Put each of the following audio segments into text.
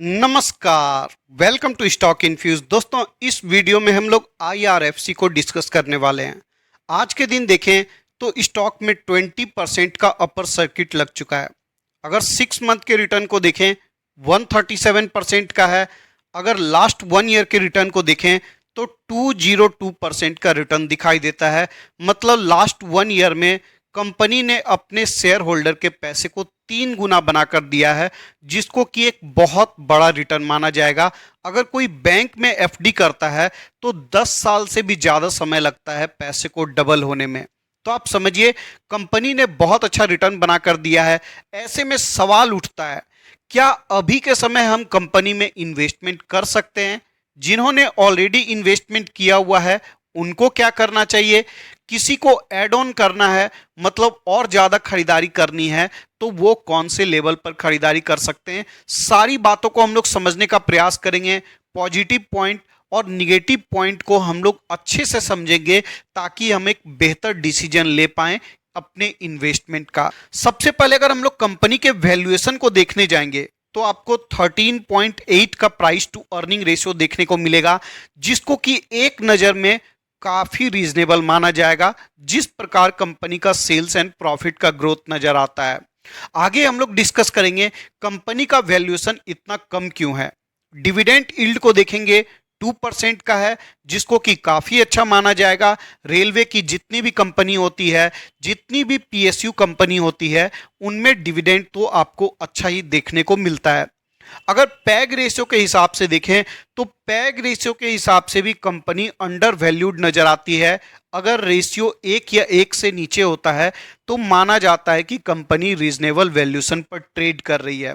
नमस्कार। Welcome to stock infuse. दोस्तों, इस वीडियो में हम लोग आईआरएफसी को डिस्कस करने वाले हैं। आज के दिन देखें तो स्टॉक में 20% का अपर सर्किट लग चुका है। अगर 6 मंथ के रिटर्न को देखें 137% का है। अगर लास्ट 1 ईयर के रिटर्न को देखें तो 202% का रिटर्न दिखाई देता है। मतलब लास्ट 1 ईयर में कंपनी ने अपने शेयर होल्डर के पैसे को 3 गुना बनाकर दिया है, जिसको कि एक बहुत बड़ा रिटर्न माना जाएगा। अगर कोई बैंक में एफडी करता है तो 10 साल से भी ज़्यादा समय लगता है पैसे को डबल होने में। तो आप समझिए कंपनी ने बहुत अच्छा रिटर्न बनाकर दिया है। ऐसे में सवाल उठता है, क्या अभी के समय हम कंपनी में इन्वेस्टमेंट कर सकते हैं? जिन्होंने ऑलरेडी इन्वेस्टमेंट किया हुआ है उनको क्या करना चाहिए? किसी को ऐड ऑन करना है, मतलब और ज़्यादा खरीदारी करनी है, तो वो कौन से लेवल पर खरीदारी कर सकते हैं? सारी बातों को हम लोग समझने का प्रयास करेंगे। पॉजिटिव पॉइंट और निगेटिव पॉइंट को हम लोग अच्छे से समझेंगे ताकि हम एक बेहतर डिसीजन ले पाएं अपने इन्वेस्टमेंट का। सबसे पहले अगर हम लोग कंपनी के वैल्यूएशन को देखने जाएंगे तो आपको 13.8 का प्राइस टू अर्निंग रेशियो देखने को मिलेगा, जिसको कि एक नज़र में काफी रीजनेबल माना जाएगा, जिस प्रकार कंपनी का सेल्स एंड प्रॉफिट का ग्रोथ नजर आता है। आगे हम लोग डिस्कस करेंगे कंपनी का वैल्यूएशन इतना कम क्यों है। डिविडेंड यील्ड को देखेंगे 2% का है, जिसको कि काफी अच्छा माना जाएगा। रेलवे की जितनी भी कंपनी होती है, जितनी भी पीएसयू कंपनी होती है, उनमें डिविडेंड तो आपको अच्छा ही देखने को मिलता है। अगर पैग रेशियो के हिसाब से देखें तो पैग रेशियो के हिसाब से भी कंपनी अंडर वैल्यूड नजर आती है। अगर रेशियो 1 या 1 से नीचे होता है तो माना जाता है कि कंपनी रीजनेबल वैल्यूएशन पर ट्रेड कर रही है।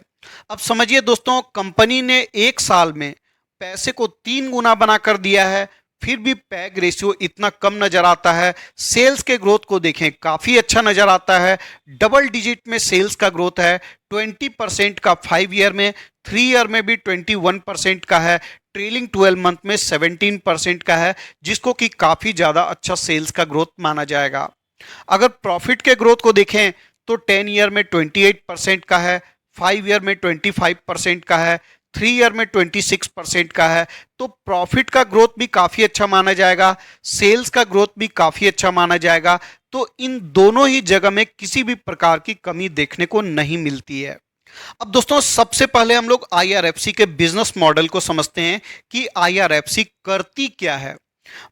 अब समझिए दोस्तों, कंपनी ने एक साल में पैसे को 3 गुना बनाकर दिया है, फिर भी पैग रेशियो इतना कम नजर आता है। सेल्स के ग्रोथ को देखें, काफी अच्छा नजर आता है। डबल डिजिट में सेल्स का ग्रोथ है। 20% का 5 ईयर में, 3 ईयर में भी 21% का है। ट्रेलिंग 12 मंथ में 17% का है, जिसको कि काफी ज्यादा अच्छा सेल्स का ग्रोथ माना जाएगा। अगर प्रॉफिट के ग्रोथ को देखें तो 10 ईयर में 28% का है, 5 ईयर में 25% का है, 3 ईयर में 26% का है। तो प्रॉफिट का ग्रोथ भी काफी अच्छा माना जाएगा, सेल्स का ग्रोथ भी काफी अच्छा माना जाएगा। तो इन दोनों ही जगह में किसी भी प्रकार की कमी देखने को नहीं मिलती है। अब दोस्तों, सबसे पहले हम लोग आईआरएफसी के बिजनेस मॉडल को समझते हैं कि आईआरएफसी करती क्या है।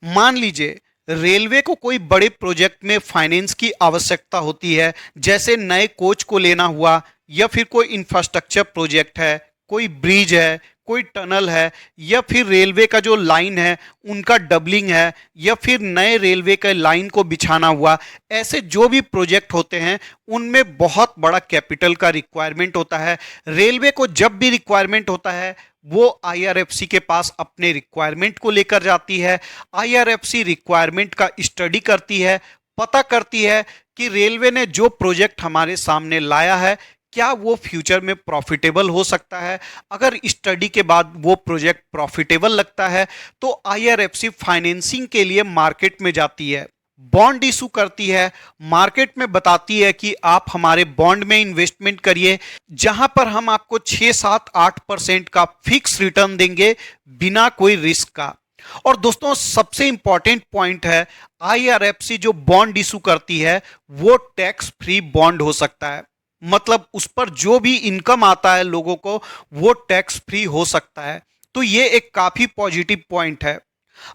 मान लीजिए रेलवे को कोई बड़े प्रोजेक्ट में फाइनेंस की आवश्यकता होती है, जैसे नए कोच को लेना हुआ, या फिर कोई इंफ्रास्ट्रक्चर प्रोजेक्ट है, कोई ब्रिज है, कोई टनल है, या फिर रेलवे का जो लाइन है उनका डबलिंग है, या फिर नए रेलवे के लाइन को बिछाना हुआ। ऐसे जो भी प्रोजेक्ट होते हैं उनमें बहुत बड़ा कैपिटल का रिक्वायरमेंट होता है। रेलवे को जब भी रिक्वायरमेंट होता है वो आईआरएफसी के पास अपने रिक्वायरमेंट को लेकर जाती है। आईआरएफसी रिक्वायरमेंट का स्टडी करती है, पता करती है कि रेलवे ने जो प्रोजेक्ट हमारे सामने लाया है क्या वो फ्यूचर में प्रॉफिटेबल हो सकता है। अगर स्टडी के बाद वो प्रोजेक्ट प्रॉफिटेबल लगता है तो आईआरएफसी फाइनेंसिंग के लिए मार्केट में जाती है, बॉन्ड इशू करती है, मार्केट में बताती है कि आप हमारे बॉन्ड में इन्वेस्टमेंट करिए, जहां पर हम आपको 6-7-8% का फिक्स रिटर्न देंगे बिना कोई रिस्क का। और दोस्तों, सबसे इंपॉर्टेंट पॉइंट है, आईआरएफसी जो बॉन्ड इशू करती है वो टैक्स फ्री बॉन्ड हो सकता है। मतलब उस पर जो भी इनकम आता है लोगों को वो टैक्स फ्री हो सकता है। तो ये एक काफी पॉजिटिव पॉइंट है।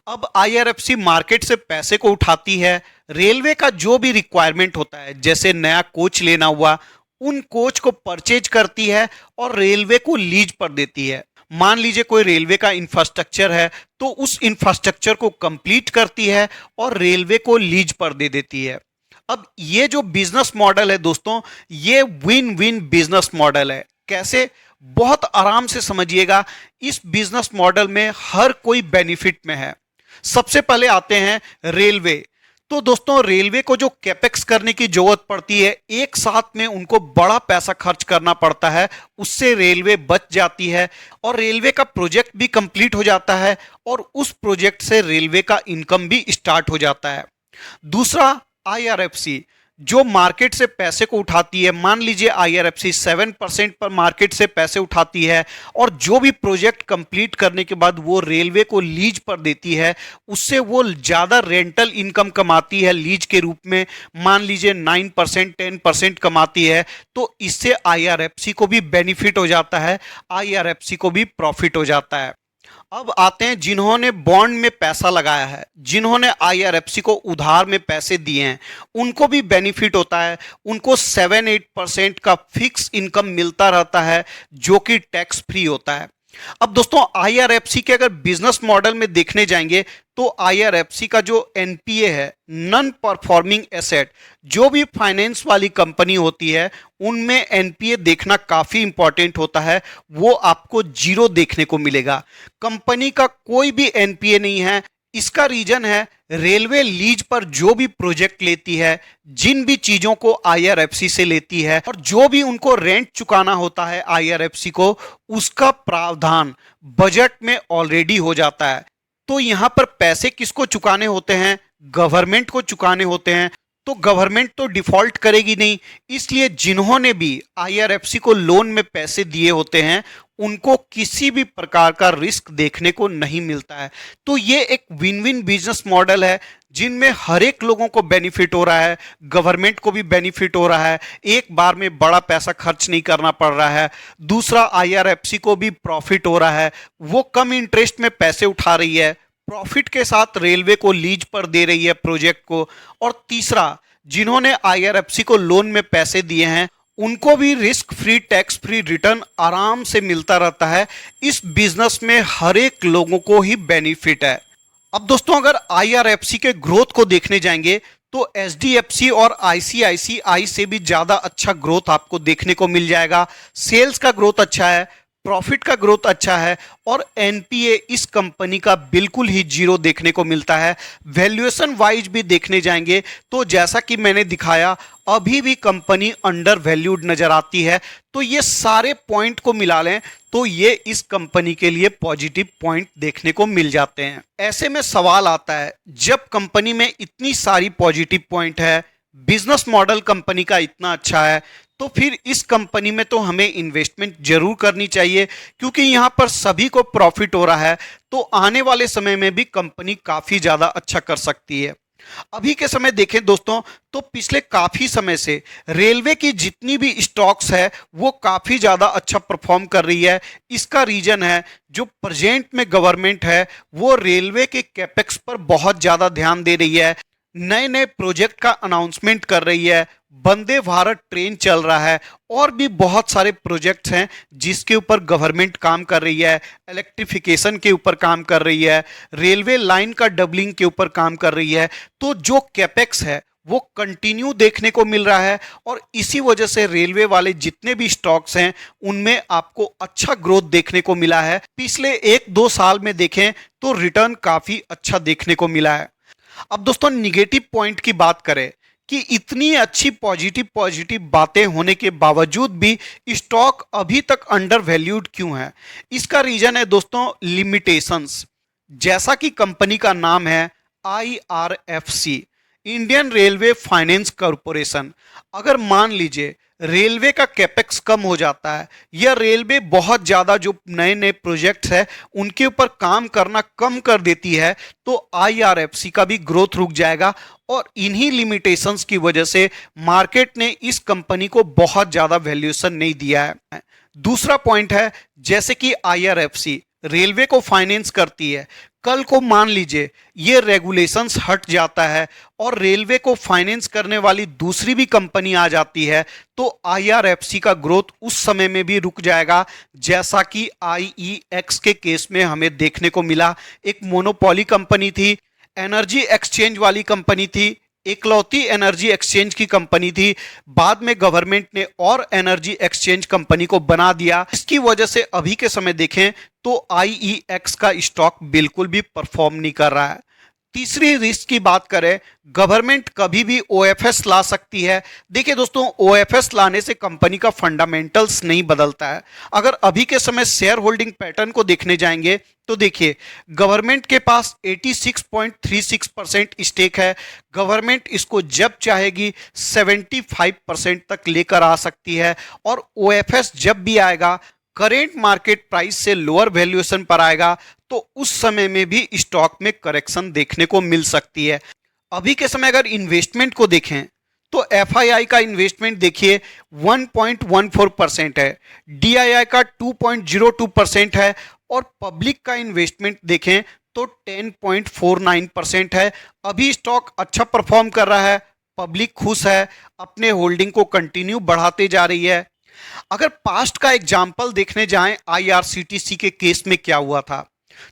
अब आईआरएफसी मार्केट से पैसे को उठाती है, रेलवे का जो भी रिक्वायरमेंट होता है, जैसे नया कोच लेना हुआ, उन कोच को परचेज करती है और रेलवे को लीज पर देती है। मान लीजिए कोई रेलवे का इंफ्रास्ट्रक्चर है तो उस इंफ्रास्ट्रक्चर को कंप्लीट करती है और रेलवे को लीज पर दे देती है। अब ये जो बिजनेस मॉडल है दोस्तों, ये विन विन बिजनेस मॉडल है। कैसे? बहुत आराम से समझिएगा। इस बिजनेस मॉडल में हर कोई बेनिफिट में है। सबसे पहले आते हैं रेलवे। तो दोस्तों, रेलवे को जो कैपेक्स करने की जरूरत पड़ती है, एक साथ में उनको बड़ा पैसा खर्च करना पड़ता है, उससे रेलवे बच जाती है और रेलवे का प्रोजेक्ट भी कंप्लीट हो जाता है और उस प्रोजेक्ट से रेलवे का इनकम भी स्टार्ट हो जाता है। दूसरा, आईआरएफसी जो मार्केट से पैसे को उठाती है, मान लीजिए आईआरएफसी 7% पर मार्केट से पैसे उठाती है और जो भी प्रोजेक्ट कंप्लीट करने के बाद वो रेलवे को लीज पर देती है, उससे वो ज़्यादा रेंटल इनकम कमाती है लीज के रूप में, मान लीजिए 9% 10% कमाती है, तो इससे आईआरएफसी को भी बेनिफिट हो जाता है, आईआरएफसी को भी प्रॉफिट हो जाता है। अब आते हैं जिन्होंने बॉन्ड में पैसा लगाया है, जिन्होंने आईआरएफसी को उधार में पैसे दिए हैं, उनको भी बेनिफिट होता है। उनको 7-8% का फिक्स इनकम मिलता रहता है जो कि टैक्स फ्री होता है। अब दोस्तों आईआरएफसी के अगर बिजनेस मॉडल में देखने जाएंगे तो आईआरएफसी का जो एनपीए है, नॉन परफॉर्मिंग एसेट, जो भी फाइनेंस वाली कंपनी होती है उनमें एनपीए देखना काफी इंपॉर्टेंट होता है, वो आपको जीरो देखने को मिलेगा। कंपनी का कोई भी एनपीए नहीं है। इसका रीजन है रेलवे लीज पर जो भी प्रोजेक्ट लेती है, जिन भी चीजों को आईआरएफसी से लेती है और जो भी उनको रेंट चुकाना होता है आईआरएफसी को, उसका प्रावधान बजट में ऑलरेडी हो जाता है। तो यहां पर पैसे किसको चुकाने होते हैं? गवर्नमेंट को चुकाने होते हैं। तो गवर्नमेंट तो डिफॉल्ट करेगी नहीं, इसलिए जिन्होंने भी आईआरएफसी को लोन में पैसे दिए होते हैं उनको किसी भी प्रकार का रिस्क देखने को नहीं मिलता है। तो ये एक विन विन बिजनेस मॉडल है जिनमें हर एक लोगों को बेनिफिट हो रहा है, गवर्नमेंट को भी बेनिफिट हो रहा है, एक बार में बड़ा पैसा खर्च नहीं करना पड़ रहा है। दूसरा, आईआरएफसी को भी प्रॉफिट हो रहा है, वो कम इंटरेस्ट में पैसे उठा रही है, प्रॉफिट के साथ रेलवे को लीज पर दे रही है प्रोजेक्ट को। और तीसरा, जिन्होंने आईआरएफसी को लोन में पैसे दिए हैं उनको भी risk free tax free return आराम से मिलता रहता है। इस बिजनेस में हर एक लोगों को ही बेनिफिट है। अब दोस्तों अगर आईआरएफसी के ग्रोथ को देखने जाएंगे तो एचडीएफसी और आईसीआईसीआई से भी ज्यादा अच्छा ग्रोथ आपको देखने को मिल जाएगा। सेल्स का ग्रोथ अच्छा है, प्रॉफिट का ग्रोथ अच्छा है और एनपीए इस कंपनी का बिल्कुल ही जीरो देखने को मिलता है। वैल्यूएशन वाइज भी देखने जाएंगे तो जैसा कि मैंने दिखाया, अभी भी कंपनी अंडर वैल्यूड नजर आती है। तो ये सारे पॉइंट को मिला लें तो ये इस कंपनी के लिए पॉजिटिव पॉइंट देखने को मिल जाते हैं। ऐसे में सवाल आता है, जब कंपनी में इतनी सारी पॉजिटिव पॉइंट है, बिजनेस मॉडल कंपनी का इतना अच्छा है, तो फिर इस कंपनी में तो हमें इन्वेस्टमेंट जरूर करनी चाहिए, क्योंकि यहां पर सभी को प्रॉफिट हो रहा है। तो आने वाले समय में भी कंपनी काफी ज्यादा अच्छा कर सकती है। अभी के समय देखें दोस्तों तो पिछले काफी समय से रेलवे की जितनी भी स्टॉक्स है वो काफी ज्यादा अच्छा परफॉर्म कर रही है। इसका रीजन है जो प्रेजेंट में गवर्नमेंट है वो रेलवे के कैपेक्स पर बहुत ज्यादा ध्यान दे रही है, नए नए प्रोजेक्ट का अनाउंसमेंट कर रही है, वंदे भारत ट्रेन चल रहा है और भी बहुत सारे प्रोजेक्ट्स हैं जिसके ऊपर गवर्नमेंट काम कर रही है, इलेक्ट्रिफिकेशन के ऊपर काम कर रही है, रेलवे लाइन का डबलिंग के ऊपर काम कर रही है। तो जो कैपेक्स है वो कंटिन्यू देखने को मिल रहा है और इसी वजह से रेलवे वाले जितने भी स्टॉक्स हैं उनमें आपको अच्छा ग्रोथ देखने को मिला है। पिछले 1-2 साल में देखें तो रिटर्न काफी अच्छा देखने को मिला है। अब दोस्तों निगेटिव पॉइंट की बात करें कि इतनी अच्छी पॉजिटिव बातें होने के बावजूद भी स्टॉक अभी तक अंडर वैल्यूड क्यों है? इसका रीजन है दोस्तों लिमिटेशंस। जैसा कि कंपनी का नाम है IRFC, Indian railway finance corporation, अगर मान लीजिए रेलवे का कैपेक्स कम हो जाता है या रेलवे बहुत ज़्यादा जो नए नए प्रोजेक्ट्स है उनके ऊपर काम करना कम कर देती है तो आईआरएफसी का भी ग्रोथ रुक जाएगा और इन्हीं लिमिटेशंस की वजह से मार्केट ने इस कंपनी को बहुत ज़्यादा वैल्यूएशन नहीं दिया है। दूसरा पॉइंट है, जैसे कि आईआरएफसी रेलवे को फाइनेंस करती है, कल को मान लीजिए ये रेगुलेशंस हट जाता है और रेलवे को फाइनेंस करने वाली दूसरी भी कंपनी आ जाती है तो आईआरएफसी का ग्रोथ उस समय में भी रुक जाएगा, जैसा कि आईईएक्स के केस में हमें देखने को मिला। एक मोनोपोली कंपनी थी, एनर्जी एक्सचेंज वाली कंपनी थी, इकलौती एनर्जी एक्सचेंज की कंपनी थी, बाद में गवर्नमेंट ने और एनर्जी एक्सचेंज कंपनी को बना दिया। इसकी वजह से अभी के समय देखें तो आईईएक्स का स्टॉक बिल्कुल भी परफॉर्म नहीं कर रहा है। तीसरी रिस्क की बात करें, गवर्नमेंट कभी भी ओएफएस ला सकती है। देखिए दोस्तों, ओएफएस लाने से कंपनी का फंडामेंटल्स नहीं बदलता है। अगर अभी के समय शेयर होल्डिंग पैटर्न को देखने जाएंगे तो देखिए, गवर्नमेंट के पास 86.36% स्टेक है। गवर्नमेंट इसको जब चाहेगी 75% तक लेकर आ सकती है, और ओएफएस जब भी आएगा करेंट मार्केट प्राइस से लोअर वैल्यूएशन पर आएगा, तो उस समय में भी स्टॉक में करेक्शन देखने को मिल सकती है। अभी के समय अगर इन्वेस्टमेंट को देखें तो एफआईआई का इन्वेस्टमेंट देखिए 1.14% है, डीआईआई का 2.02% है, और पब्लिक का इन्वेस्टमेंट देखें तो 10.49% है। अभी स्टॉक अच्छा परफॉर्म कर रहा है, पब्लिक खुश है, अपने होल्डिंग को कंटिन्यू बढ़ाते जा रही है। अगर पास्ट का एग्जाम्पल देखने जाएं आईआरसीटीसी के केस में क्या हुआ था,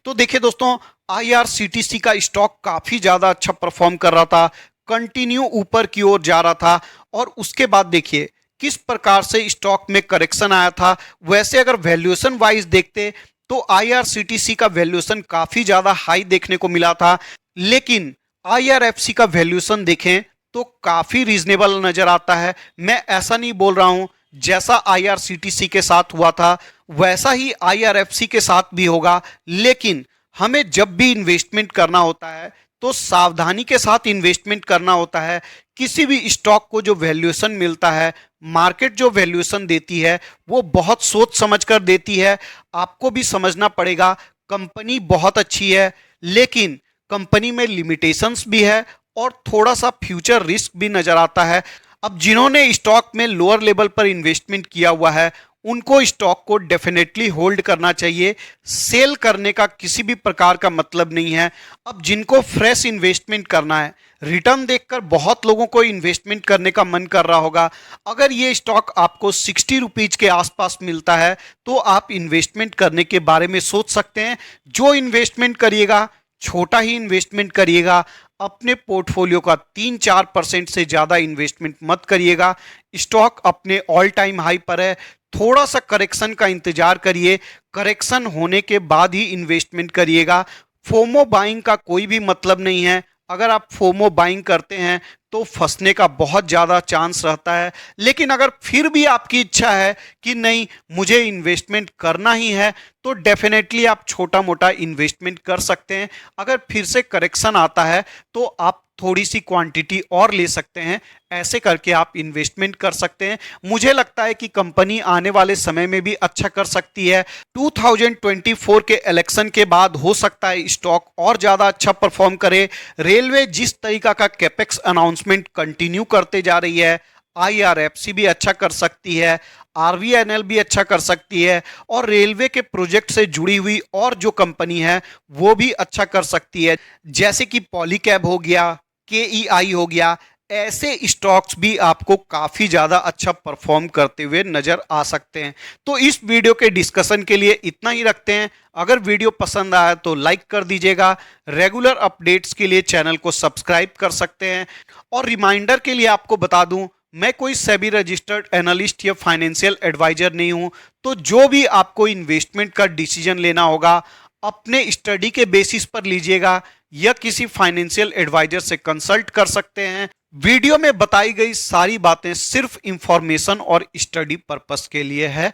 तो देखिए दोस्तों, आईआरसीटीसी का स्टॉक काफी ज्यादा अच्छा परफॉर्म कर रहा था, कंटिन्यू ऊपर की ओर जा रहा था, और उसके बाद देखिए किस प्रकार से स्टॉक में करेक्शन आया था। वैसे अगर वैल्यूएशन वाइज देखते तो आईआरसीटीसी का वैल्यूएशन काफी ज्यादा हाई देखने को मिला था, लेकिन आईआरएफसी का वैल्यूएशन देखें तो काफी रीजनेबल नजर आता है। मैं ऐसा नहीं बोल रहा हूं जैसा आईआरसीटीसी के साथ हुआ था वैसा ही आईआरएफसी के साथ भी होगा, लेकिन हमें जब भी इन्वेस्टमेंट करना होता है तो सावधानी के साथ इन्वेस्टमेंट करना होता है। किसी भी स्टॉक को जो वैल्यूएशन मिलता है, मार्केट जो वैल्यूएशन देती है, वो बहुत सोच समझ कर देती है। आपको भी समझना पड़ेगा, कंपनी बहुत अच्छी है, लेकिन कंपनी में लिमिटेशंस भी है और थोड़ा सा फ्यूचर रिस्क भी नजर आता है। अब जिन्होंने स्टॉक में लोअर लेवल पर इन्वेस्टमेंट किया हुआ है, उनको स्टॉक को डेफिनेटली होल्ड करना चाहिए। सेल करने का किसी भी प्रकार का मतलब नहीं है। अब जिनको फ्रेश इन्वेस्टमेंट करना है, रिटर्न देखकर बहुत लोगों को इन्वेस्टमेंट करने का मन कर रहा होगा। अगर ये स्टॉक आपको 60 रुपीज के आसपास मिलता है तो आप इन्वेस्टमेंट करने के बारे में सोच सकते हैं। जो इन्वेस्टमेंट करिएगा छोटा ही इन्वेस्टमेंट करिएगा, अपने पोर्टफोलियो का 3-4% से ज़्यादा इन्वेस्टमेंट मत करिएगा। स्टॉक अपने ऑल टाइम हाई पर है, थोड़ा सा करेक्शन का इंतजार करिए, करेक्शन होने के बाद ही इन्वेस्टमेंट करिएगा। फोमो बाइंग का कोई भी मतलब नहीं है। अगर आप फोमो बाइंग करते हैं तो फंसने का बहुत ज़्यादा चांस रहता है, लेकिन अगर फिर भी आपकी इच्छा है कि नहीं मुझे इन्वेस्टमेंट करना ही है, तो डेफिनेटली आप छोटा मोटा इन्वेस्टमेंट कर सकते हैं। अगर फिर से करेक्शन आता है तो आप थोड़ी सी क्वांटिटी और ले सकते हैं। ऐसे करके आप इन्वेस्टमेंट कर सकते हैं। मुझे लगता है कि कंपनी आने वाले समय में भी अच्छा कर सकती है। 2024 के इलेक्शन के बाद हो सकता है स्टॉक और ज़्यादा अच्छा परफॉर्म करे। रेलवे जिस तरीका का कैपेक्स अनाउंसमेंट कंटिन्यू करते जा रही है, आईआरएफसी भी अच्छा कर सकती है, आरवीएनएल भी अच्छा कर सकती है, और रेलवे के प्रोजेक्ट से जुड़ी हुई और जो कंपनी है वो भी अच्छा कर सकती है, जैसे कि पॉलीकैब हो गया, केईआई हो गया। ऐसे स्टॉक्स भी आपको काफ़ी ज़्यादा अच्छा परफॉर्म करते हुए नज़र आ सकते हैं। तो इस वीडियो के डिस्कशन के लिए इतना ही रखते हैं। अगर वीडियो पसंद आया तो लाइक कर दीजिएगा। रेगुलर अपडेट्स के लिए चैनल को सब्सक्राइब कर सकते हैं। और रिमाइंडर के लिए आपको बता दूं, मैं कोई सेबी रजिस्टर्ड एनालिस्ट या फाइनेंशियल एडवाइजर नहीं हूं। तो जो भी आपको इन्वेस्टमेंट का डिसीजन लेना होगा, अपने स्टडी के बेसिस पर लीजिएगा या किसी फाइनेंशियल एडवाइजर से कंसल्ट कर सकते हैं। वीडियो में बताई गई सारी बातें सिर्फ इंफॉर्मेशन और स्टडी पर्पस के लिए है।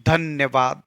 धन्यवाद।